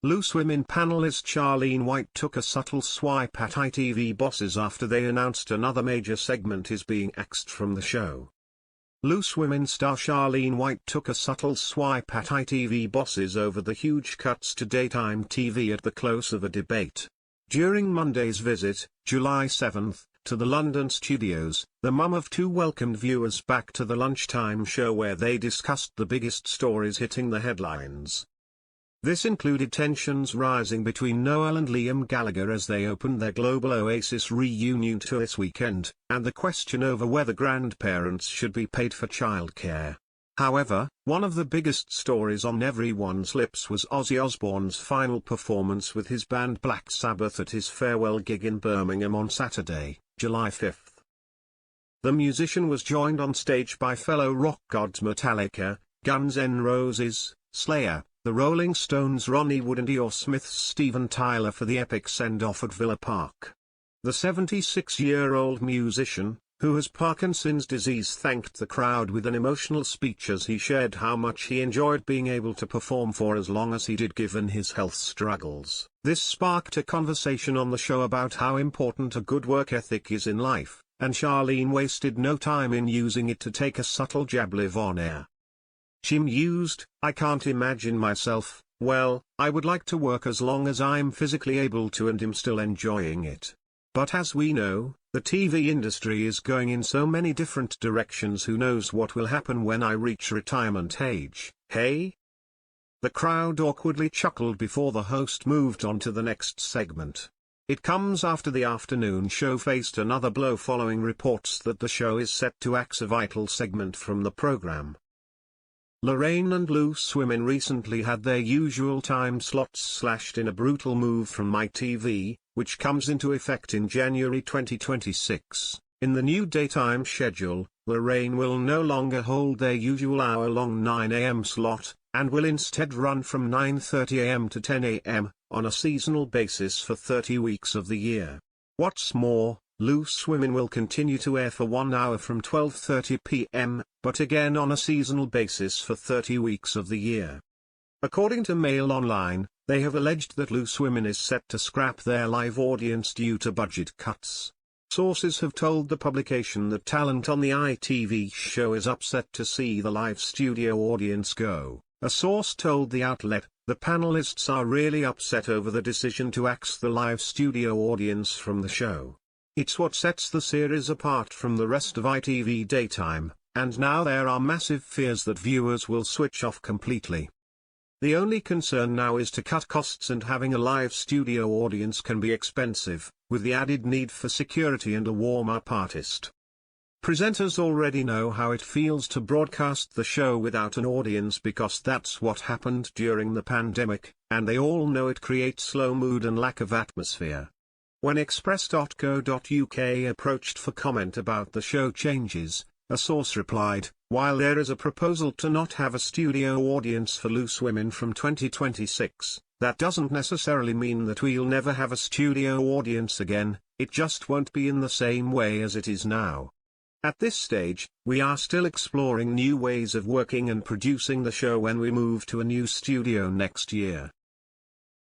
Loose Women panellist Charlene White took a subtle swipe at ITV bosses after they announced another major segment is being axed from the show. Loose Women star Charlene White took a subtle swipe at ITV bosses over the huge cuts to daytime TV at the close of a debate. During Monday's visit, July 7, to the London studios, the mum of two welcomed viewers back to the lunchtime show where they discussed the biggest stories hitting the headlines. This included tensions rising between Noel and Liam Gallagher as they opened their global Oasis reunion tour this weekend, and the question over whether grandparents should be paid for childcare. However, one of the biggest stories on everyone's lips was Ozzy Osbourne's final performance with his band Black Sabbath at his farewell gig in Birmingham on Saturday, July 5. The musician was joined on stage by fellow rock gods Metallica, Guns N' Roses, Slayer, the Rolling Stones' Ronnie Wood and Smith's Steven Tyler for the epic send-off at Villa Park. The 76-year-old musician, who has Parkinson's disease, thanked the crowd with an emotional speech as he shared how much he enjoyed being able to perform for as long as he did given his health struggles. This sparked a conversation on the show about how important a good work ethic is in life, and Charlene wasted no time in using it to take a subtle jab live on air. She mused, "I can't imagine myself, well, I would like to work as long as I'm physically able to and am still enjoying it. But as we know, the TV industry is going in so many different directions, who knows what will happen when I reach retirement age, hey?" The crowd awkwardly chuckled before the host moved on to the next segment. It comes after the afternoon show faced another blow following reports that the show is set to axe a vital segment from the program. Lorraine and Loose Women recently had their usual time slots slashed in a brutal move from ITV, which comes into effect in January 2026. In the new daytime schedule, Lorraine will no longer hold their usual hour-long 9 a.m. slot, and will instead run from 9:30 a.m. to 10 a.m., on a seasonal basis for 30 weeks of the year. What's more, Loose Women will continue to air for 1 hour from 12:30 p.m., but again on a seasonal basis for 30 weeks of the year. According to Mail Online, they have alleged that Loose Women is set to scrap their live audience due to budget cuts. Sources have told the publication that talent on the ITV show is upset to see the live studio audience go. A source told the outlet, "The panelists are really upset over the decision to axe the live studio audience from the show. It's what sets the series apart from the rest of ITV daytime, and now there are massive fears that viewers will switch off completely. The only concern now is to cut costs, and having a live studio audience can be expensive, with the added need for security and a warm-up artist. Presenters already know how it feels to broadcast the show without an audience because that's what happened during the pandemic, and they all know it creates slow mood and lack of atmosphere." When Express.co.uk approached for comment about the show changes, a source replied, "While there is a proposal to not have a studio audience for Loose Women from 2026, that doesn't necessarily mean that we'll never have a studio audience again, it just won't be in the same way as it is now. At this stage, we are still exploring new ways of working and producing the show when we move to a new studio next year."